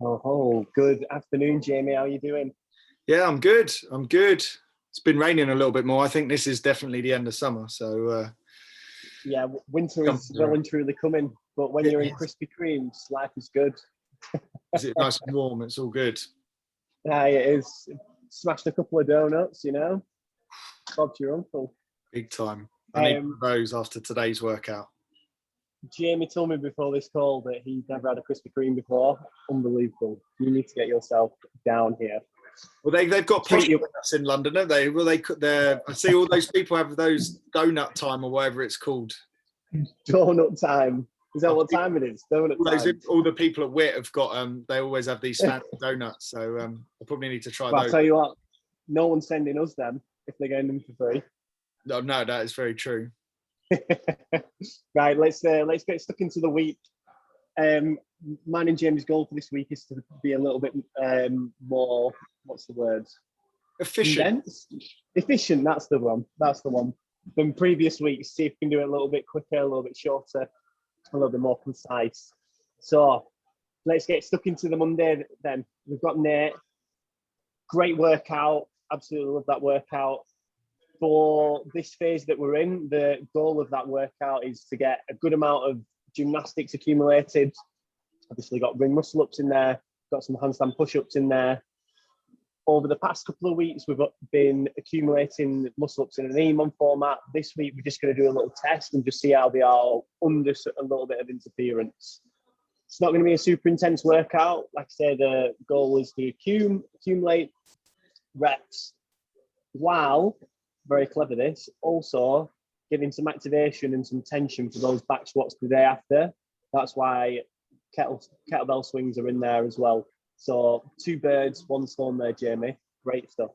Oh, good afternoon, Jamie. How are you doing? Yeah, I'm good. I'm good. It's been raining a little bit more. I think this is definitely the end of summer. So Yeah, winter comes is well around. and truly coming, but when It you're in is. Krispy Kremes, life is good. Is it nice and warm? It's all good. Yeah, it is. Smashed a couple of donuts, Bob's your uncle. Big time. I need one Um, of those after today's workout. Jamie told me before this call that he'd never had a Krispy Kreme before. Unbelievable. You need to get yourself down here. Well, they've got posh Treat you donuts in London, don't they? Well, I see all those people have those donut time or whatever it's called. donut time. Is that I what think time it is? Donut time. all the people at Wit have got they always have these fancy donuts. So I probably need to try But I'll those. tell you what, no one's sending us them if they're getting them for free. No, that is very true. Right, let's get stuck into the week. Mine and James' goal for this week is to be a little bit more. What's the word? Efficient. Condensed, efficient. That's the one. That's the one. Than previous weeks. See if we can do it a little bit quicker, a little bit shorter, a little bit more concise. So let's get stuck into the Monday. Then we've got Nate. Great workout. Absolutely love that workout. For this phase that we're in, the goal of that workout is to get a good amount of gymnastics accumulated. Obviously got ring muscle ups in there, got some handstand push-ups in there. Over the past couple of weeks, we've been accumulating muscle ups in an EMOM format. This week, we're just going to do a little test and just see how they are under a little bit of interference. It's not going to be a super intense workout. Like I say, the goal is to accumulate reps while, very clever this, also giving some activation and some tension for those back squats the day after. That's why kettlebell swings are in there as well. So 2 birds, 1 stone there, Jamie. Great stuff.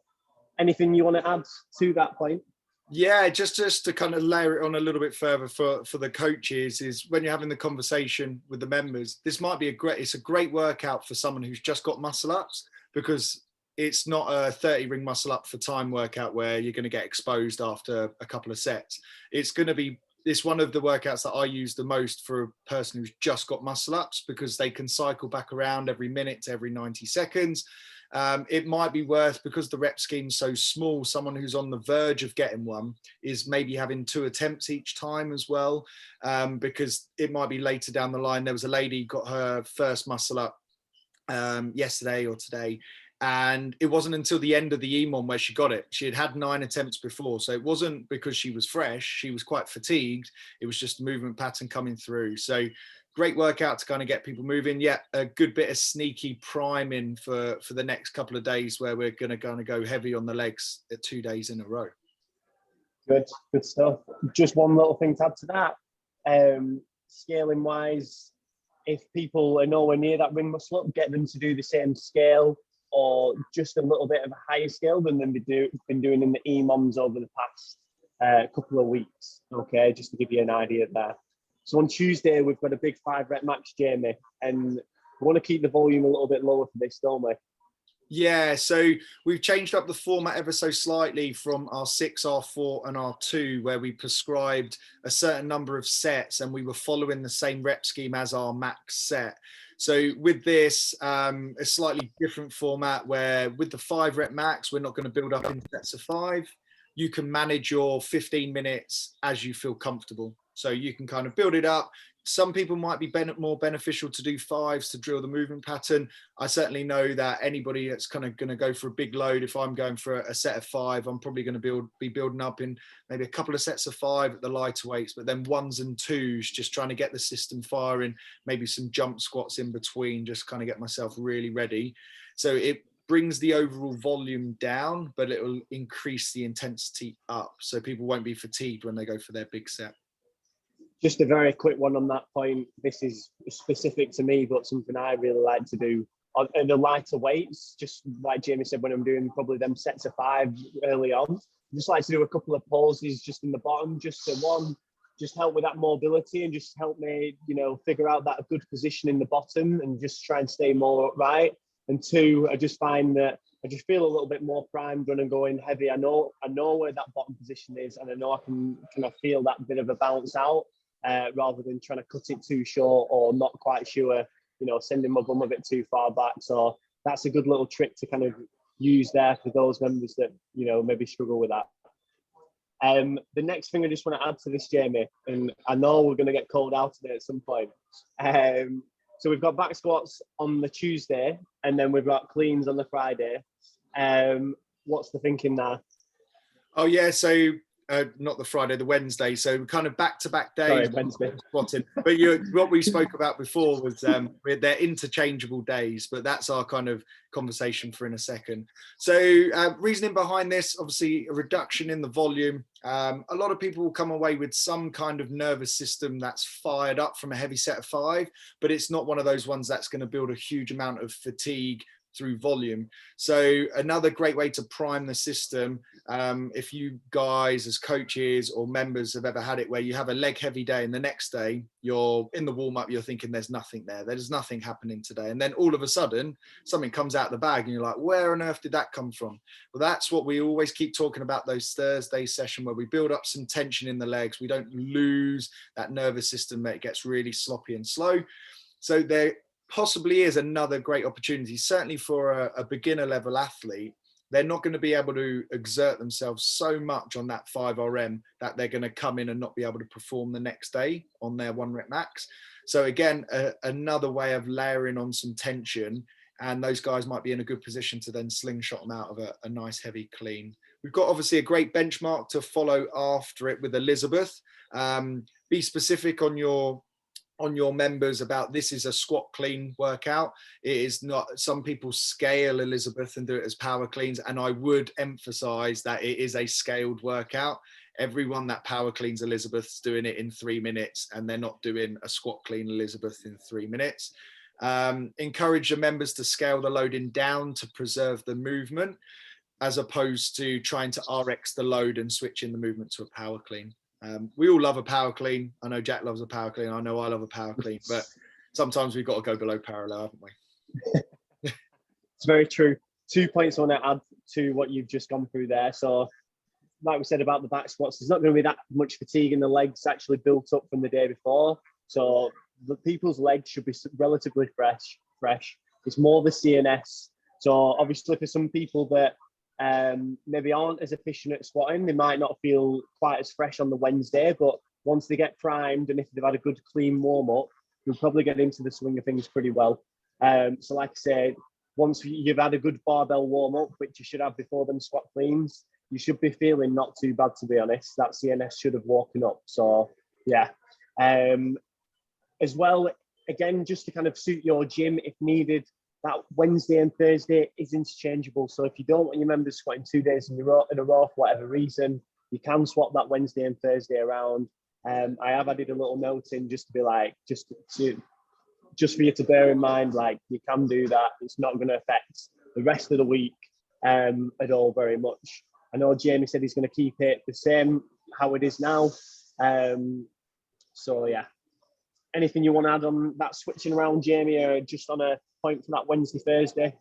Anything you want to add to that point? Yeah, just to kind of layer it on a little bit further for the coaches is when you're having the conversation with the members, this might be it's a great workout for someone who's just got muscle ups, because it's not a 30 ring muscle up for time workout where you're going to get exposed after a couple of sets. It's one of the workouts that I use the most for a person who's just got muscle ups, because they can cycle back around every minute to every 90 seconds. It might be worth, because the rep scheme's so small, someone who's on the verge of getting one is maybe having 2 attempts each time as well, because it might be later down the line. There was a lady got her first muscle up yesterday or today, and it wasn't until the end of the EMOM where she got it. She had 9 attempts before, so it wasn't because she was fresh. She was quite fatigued. It was just the movement pattern coming through. So great workout to kind of get people moving. Yeah, a good bit of sneaky priming for the next couple of days, where we're going to go heavy on the legs at 2 days in a row. Good stuff. Just one little thing to add to that. Scaling wise, if people are nowhere near that ring muscle up, get them to do the same scale or just a little bit of a higher scale than they've been doing in the EMOMs over the past couple of weeks. Okay, just to give you an idea there. So on Tuesday, we've got a big 5 rep max, Jamie, and we want to keep the volume a little bit lower for this, don't we? Yeah, so we've changed up the format ever so slightly from our 6, our 4 and our 2, where we prescribed a certain number of sets and we were following the same rep scheme as our max set. So with this, a slightly different format where with the 5 rep max, we're not going to build up in sets of 5. You can manage your 15 minutes as you feel comfortable. So you can kind of build it up. Some people might be more beneficial to do 5s to drill the movement pattern. I certainly know that anybody that's kind of going to go for a big load, if I'm going for a set of 5, I'm probably going to be building up in maybe a couple of sets of 5 at the lighter weights, but then 1s and 2s, just trying to get the system firing, maybe some jump squats in between, just kind of get myself really ready. So it brings the overall volume down, but it will increase the intensity up. So people won't be fatigued when they go for their big set. Just a very quick one on that point. This is specific to me, but something I really like to do on the lighter weights. Just like Jamie said, when I'm doing probably them sets of 5 early on, I just like to do a couple of pauses just in the bottom, just to just help with that mobility and just help me, figure out that good position in the bottom and just try and stay more upright. And 2, I just find that I just feel a little bit more primed when I'm going heavy. I know where that bottom position is, and I know I can kind of feel that bit of a bounce out. Rather than trying to cut it too short or not quite sure sending my bum a bit too far back. So that's a good little trick to kind of use there for those members that, maybe struggle with that. The next thing I just want to add to this, Jamie, and I know we're going to get called out today at some point. So we've got back squats on the Tuesday, and then we've got cleans on the Friday. What's the thinking there? Oh yeah, so not the Friday, the Wednesday. So kind of back-to-back days. Wednesday. Squatting. But what we spoke about before was they're interchangeable days, but that's our kind of conversation for in a second. So reasoning behind this, obviously a reduction in the volume. A lot of people will come away with some kind of nervous system that's fired up from a heavy set of 5, but it's not one of those ones that's going to build a huge amount of fatigue through volume. So another great way to prime the system, if you guys as coaches or members have ever had it where you have a leg heavy day and the next day you're in the warm-up, you're thinking there's nothing there's nothing happening today, and then all of a sudden something comes out of the bag and you're like, where on earth did that come from? Well, that's what we always keep talking about, those Thursday session where we build up some tension in the legs, we don't lose that nervous system that gets really sloppy and slow. So there possibly is another great opportunity, certainly for a beginner level athlete. They're not going to be able to exert themselves so much on that 5RM that they're going to come in and not be able to perform the next day on their 1 rep max. So again, another way of layering on some tension, and those guys might be in a good position to then slingshot them out of a nice heavy clean. We've got obviously a great benchmark to follow after it with Elizabeth. Be specific on your members about this is a squat clean workout. It is not, some people scale Elizabeth and do it as power cleans, and I would emphasize that it is a scaled workout. Everyone that power cleans Elizabeth's doing it in 3 minutes, and they're not doing a squat clean Elizabeth in 3 minutes. Encourage your members to scale the loading down to preserve the movement, as opposed to trying to RX the load and switching the movement to a power clean. We all love a power clean. I know Jack loves a power clean. I know I love a power clean, but sometimes we've got to go below parallel, haven't we? It's very true. 2 points I want to add to what you've just gone through there. So like we said about the back squats, there's not going to be that much fatigue in the legs actually built up from the day before. So the people's legs should be relatively fresh. It's more the CNS. So obviously for some people that maybe aren't as efficient at squatting, they might not feel quite as fresh on the Wednesday, but once they get primed and if they've had a good clean warm-up, you'll probably get into the swing of things pretty well. So like I said, once you've had a good barbell warm-up, which you should have before them squat cleans, you should be feeling not too bad, to be honest. That CNS should have woken up. So yeah. As well, again, just to kind of suit your gym if needed, that Wednesday and Thursday is interchangeable. So if you don't want your members squatting 2 days in a row for whatever reason, you can swap that Wednesday and Thursday around. I have added a little note in just to be like, just for you to bear in mind, like you can do that. It's not going to affect the rest of the week at all very much. I know Jamie said he's going to keep it the same how it is now. So yeah. Anything you want to add on that switching around, Jamie, or just on a point for that Wednesday, Thursday?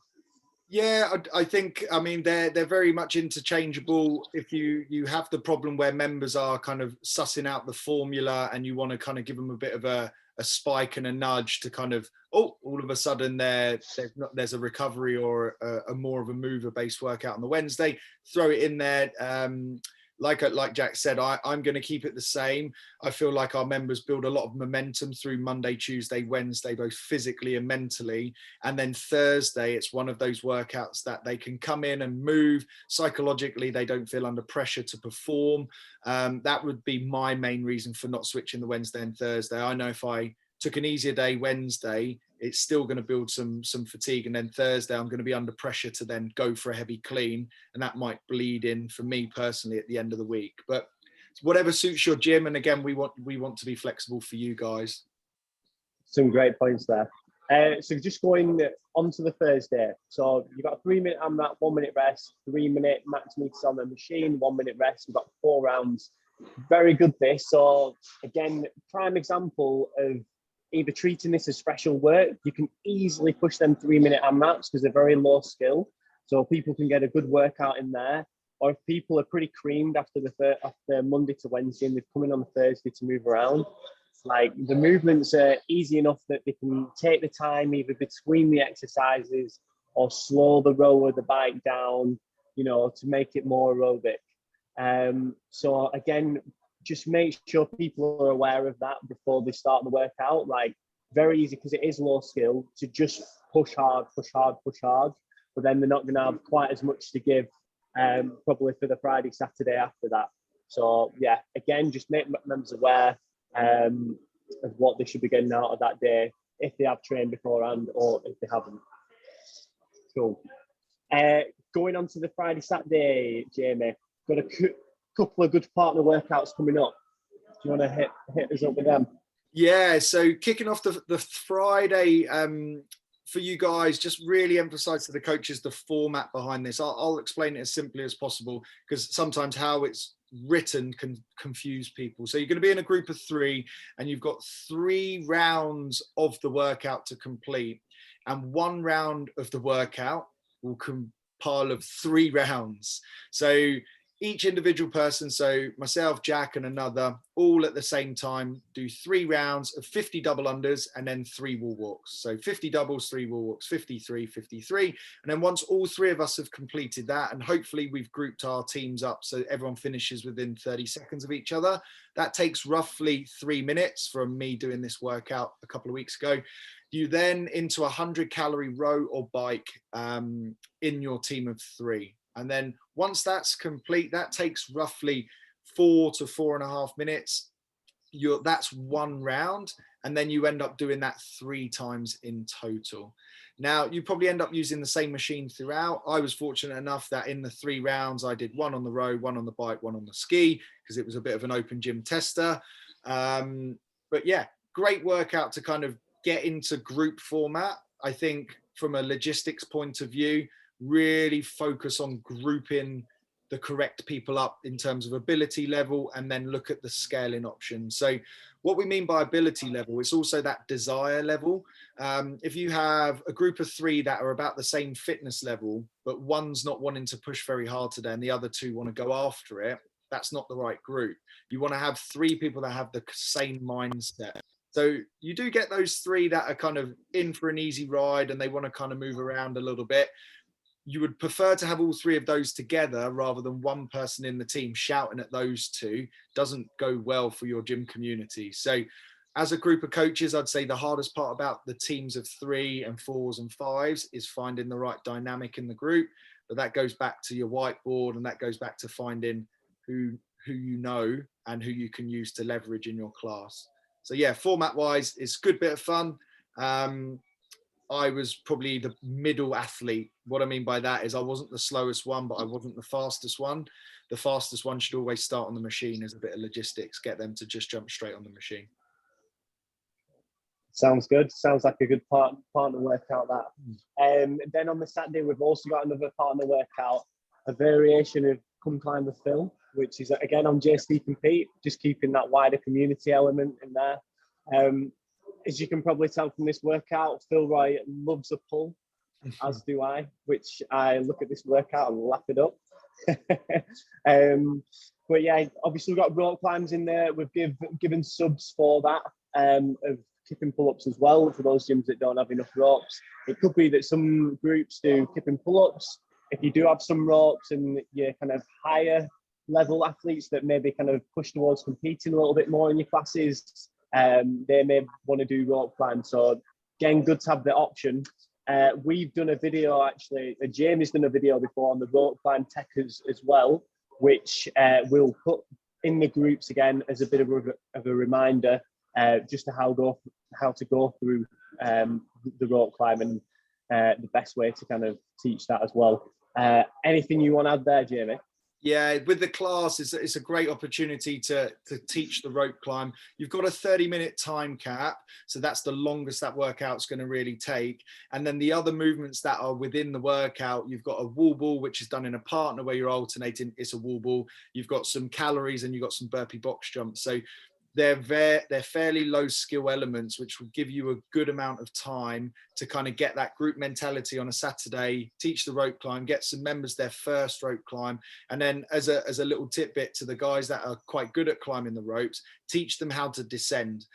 Yeah, I think, I mean, they're very much interchangeable. If you have the problem where members are kind of sussing out the formula and you want to kind of give them a bit of a spike and a nudge to kind of, all of a sudden there's a recovery or a more of a mover based workout on the Wednesday, throw it in there. Like Jack said, I'm going to keep it the same. I feel like our members build a lot of momentum through Monday, Tuesday, Wednesday, both physically and mentally. And then Thursday, it's one of those workouts that they can come in and move. Psychologically, they don't feel under pressure to perform. That would be my main reason for not switching the Wednesday and Thursday. I know if I took an easier day Wednesday, it's still going to build some fatigue, and then Thursday I'm going to be under pressure to then go for a heavy clean, and that might bleed in for me personally at the end of the week. But whatever suits your gym, and again, we want to be flexible for you guys. Some great points there. So just going on to the Thursday. So you've got a 3 minute AMRAP, 1 minute rest, 3 minute max meters on the machine, 1 minute rest. You've got 4 rounds. Very good this. So again, prime example of either treating this as special work. You can easily push them 3 minute AMRAPs because they're very low skill. So people can get a good workout in there. Or if people are pretty creamed after Monday to Wednesday and they've come in on the Thursday to move around, Like the movements are easy enough that they can take the time either between the exercises or slow the row of the bike down, you know, to make it more aerobic. So again, just make sure people are aware of that before they start the workout. Like very easy because it is low skill to just push hard, push hard, push hard. But then they're not going to have quite as much to give probably for the Friday, Saturday after that. So yeah, again, just make members aware of what they should be getting out of that day if they have trained beforehand or if they haven't. Cool. Going on to the Friday, Saturday, Jamie, got a couple of good partner workouts coming up. Do you want to hit us up with them? Yeah, so kicking off the Friday, for you guys, just really emphasize to the coaches the format behind this. I'll explain it as simply as possible because sometimes how it's written can confuse people. So you're going to be in a group of 3 and you've got 3 rounds of the workout to complete, and 1 round of the workout will compile of 3 rounds. So each individual person, so myself, Jack and another, all at the same time, do 3 rounds of 50 double unders and then 3 wall walks. So 50 doubles, 3 wall walks, 53, 53. And then once all 3 of us have completed that, and hopefully we've grouped our teams up so everyone finishes within 30 seconds of each other, that takes roughly 3 minutes from me doing this workout a couple of weeks ago. You then into a 100-calorie row or bike in your team of 3. And then once that's complete, that takes roughly 4 to 4.5 minutes. That's 1 round. And then you end up doing that 3 times in total. Now, you probably end up using the same machine throughout. I was fortunate enough that in the 3 rounds, I did 1 on the row, 1 on the bike, 1 on the ski, because it was a bit of an open gym tester. But yeah, great workout to kind of get into group format. I think from a logistics point of view, really focus on grouping the correct people up in terms of ability level and then look at the scaling options. So what we mean by ability level is also that desire level. If you have a group of 3 that are about the same fitness level, but one's not wanting to push very hard today and the other 2 want to go after it, that's not the right group. You want to have 3 people that have the same mindset. So you do get those 3 that are kind of in for an easy ride and they want to kind of move around a little bit. You would prefer to have all 3 of those together rather than one person in the team shouting at those 2. Doesn't go well for your gym community. So as a group of coaches, I'd say the hardest part about the teams of 3 and 4s and 5s is finding the right dynamic in the group. But that goes back to your whiteboard and that goes back to finding who you know and who you can use to leverage in your class. So yeah, format wise, it's a good bit of fun. I was probably the middle athlete. What I mean by that is I wasn't the slowest one, but I wasn't the fastest one. The fastest one should always start on the machine as a bit of logistics, get them to just jump straight on the machine. Sounds good. Sounds like a good partner workout, that. Then on the Saturday, we've also got another partner workout, a variation of Come Climb with Phil, which is, again, on JST Compete, just keeping that wider community element in there. As you can probably tell from this workout, Phil Roy loves a pull, as do I, which I look at this workout and laugh it up. But yeah, obviously we've got rope climbs in there. We've given subs for that of kipping pull-ups as well for those gyms that don't have enough ropes. It could be that some groups do kipping pull-ups. If you do have some ropes and you're kind of higher level athletes that maybe kind of push towards competing a little bit more in your classes, they may want to do rope climb. So again, good to have the option. We've done a video, actually, Jamie's done a video before on the rope climb tech as well, which we'll put in the groups again as a bit of a reminder, just to how to go through the rope climb and the best way to kind of teach that as well. Anything you want to add there, Jamie? Yeah, with the class, it's a great opportunity to teach the rope climb. You've got a 30-minute time cap, so that's the longest that workout's going to really take. And then the other movements that are within the workout, you've got a wall ball, which is done in a partner where you're alternating. It's a wall ball. You've got some calories and you've got some burpee box jumps. So they're fairly low skill elements, which will give you a good amount of time to kind of get that group mentality on a Saturday, teach the rope climb, get some members their first rope climb. And then as a little tidbit to the guys that are quite good at climbing the ropes, teach them how to descend.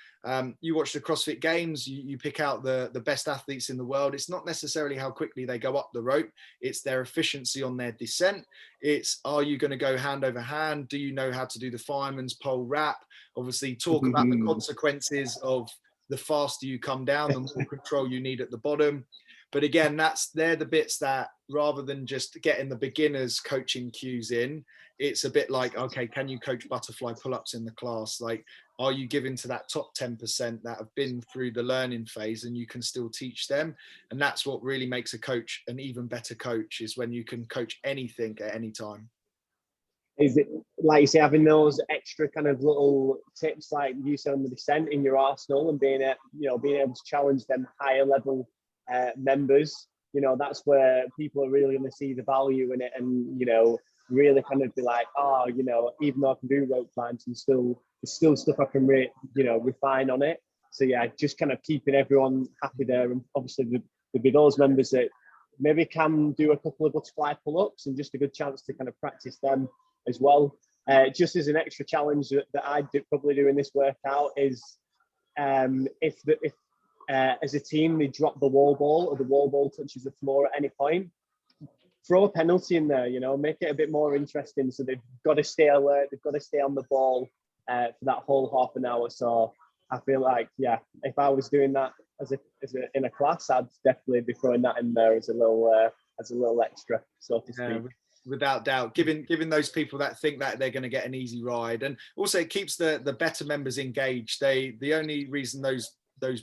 You watch the CrossFit Games, you pick out the best athletes in the world. It's not necessarily how quickly they go up the rope, it's their efficiency on their descent. It's, are you going to go hand over hand? Do you know how to do the fireman's pole wrap? Obviously, talk about the consequences of the faster you come down, the more control you need at the bottom. But again, they're the bits that, rather than just getting the beginners coaching cues in, it's a bit like, okay, can you coach butterfly pull-ups in the class? Like, are you giving to that top 10% that have been through the learning phase and you can still teach them? And that's what really makes a coach an even better coach, is when you can coach anything at any time. Is it, like you say, having those extra kind of little tips, like you said, on the descent in your arsenal, and being able to challenge them higher level members? That's where people are really going to see the value in it, and really kind of be like, even though I can do rope climbs, and there's still stuff I can refine on it. So yeah, just kind of keeping everyone happy there. And obviously there'll be those members that maybe can do a couple of butterfly pull-ups, and just a good chance to kind of practice them as well. Just as an extra challenge that I'd probably do in this workout is, if as a team they drop the wall ball, or the wall ball touches the floor at any point, throw a penalty in there, make it a bit more interesting. So they've got to stay alert, they've got to stay on the ball for that whole half an hour. So I feel like, yeah, if I was doing that in a class, I'd definitely be throwing that in there as a little extra, so to speak. Yeah, without doubt, giving those people that think that they're going to get an easy ride. And also it keeps the better members engaged. The only reason those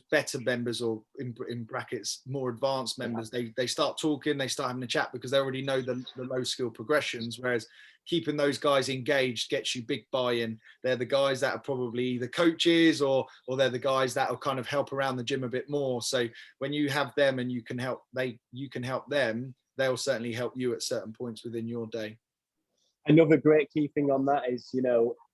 better members, or in brackets more advanced members, they start talking, they start having a chat, because they already know the low skill progressions. Whereas keeping those guys engaged gets you big buy-in. They're the guys that are probably the coaches, or they're the guys that will kind of help around the gym a bit more. So when you have them and you can help them, they'll certainly help you at certain points within your day. Another great key thing on that is,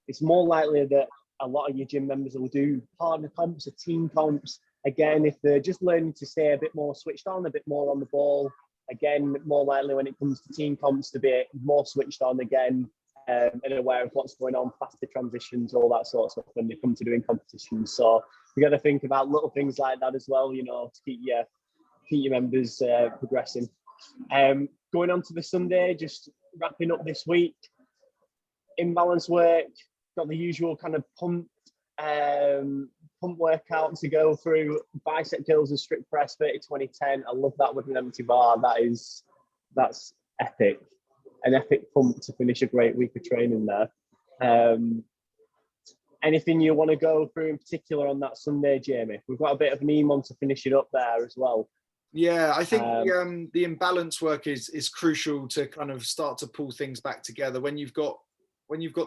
it's more likely that a lot of your gym members will do partner comps or team comps. Again, if they're just learning to stay a bit more switched on, a bit more on the ball, again, more likely when it comes to team comps to be more switched on again, and aware of what's going on, faster transitions, all that sort of stuff when they come to doing competitions. So you got to think about little things like that as well, to keep your members progressing. Going on to the Sunday, just wrapping up this week, imbalance work, got the usual kind of pump workout to go through, bicep curls and strict press 30-20-10. I love that with an empty bar. That's epic, an epic pump to finish a great week of training there. Anything you want to go through in particular on that Sunday, Jamie? We've got a bit of an EMON to finish it up there as well. Yeah, I think the imbalance work is crucial to kind of start to pull things back together. When you've got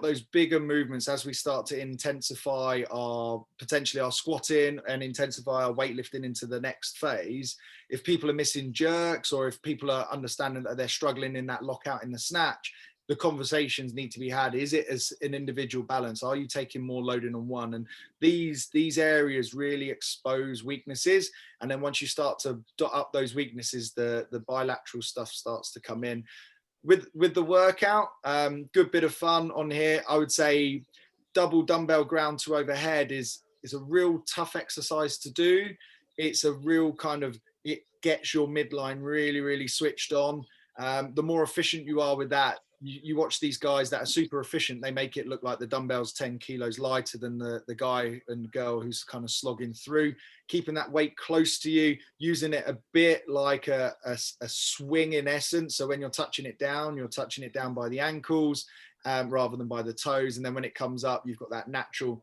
those bigger movements, as we start to intensify potentially our squatting and intensify our weightlifting into the next phase, if people are missing jerks, or if people are understanding that they're struggling in that lockout in the snatch, the conversations need to be had. Is it as an individual balance? Are you taking more loading on one? And these areas really expose weaknesses. And then once you start to dot up those weaknesses, the bilateral stuff starts to come in. With the workout, good bit of fun on here. I would say double dumbbell ground to overhead is a real tough exercise to do. It's a real kind of, it gets your midline really, really switched on. The more efficient you are with that, you watch these guys that are super efficient, they make it look like the dumbbell's 10 kilos lighter than the guy and girl who's kind of slogging through. Keeping that weight close to you, using it a bit like a swing in essence. So when you're touching it down by the ankles rather than by the toes. And then when it comes up, you've got that natural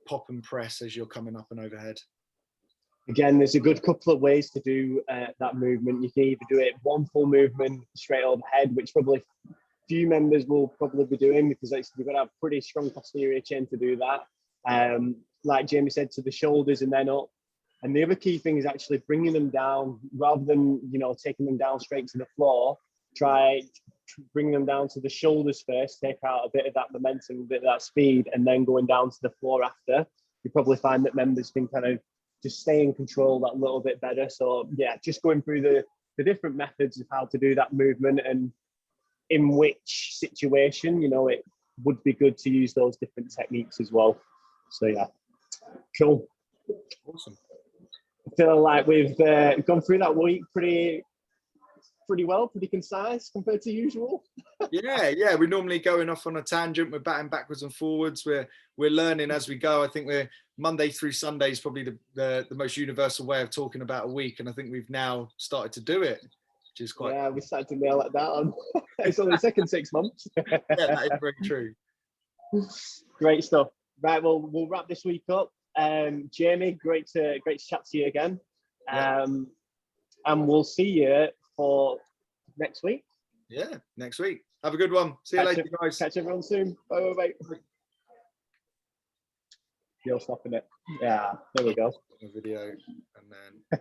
pop and press as you're coming up and overhead. Again, there's a good couple of ways to do that movement. You can either do it one full movement straight overhead, which probably few members will probably be doing, because you've got to have pretty strong posterior chain to do that. Like Jamie said, to the shoulders and then up. And the other key thing is actually bringing them down, rather than taking them down straight to the floor. Try bringing them down to the shoulders first, take out a bit of that momentum, a bit of that speed, and then going down to the floor after. You probably find that members can kind of just stay in control that little bit better. So yeah, just going through the different methods of how to do that movement, and in which situation, it would be good to use those different techniques as well. So yeah. Cool. Awesome. I feel like we've gone through that week pretty well, pretty concise compared to usual. Yeah. We're normally going off on a tangent. We're batting backwards and forwards. We're learning as we go. I think we're Monday through Sunday is probably the most universal way of talking about a week, and I think we've now started to do it, which is quite. Yeah, we started to nail it down. It's only the second 6 months. Yeah, that is very true. Great stuff. Right, well, we'll wrap this week up. Jamie, great to chat to you again. And we'll see you for next week. Yeah, next week. Have a good one. See you later, guys. Catch everyone soon. Bye. You're stopping it. Yeah, there we go. Video and then.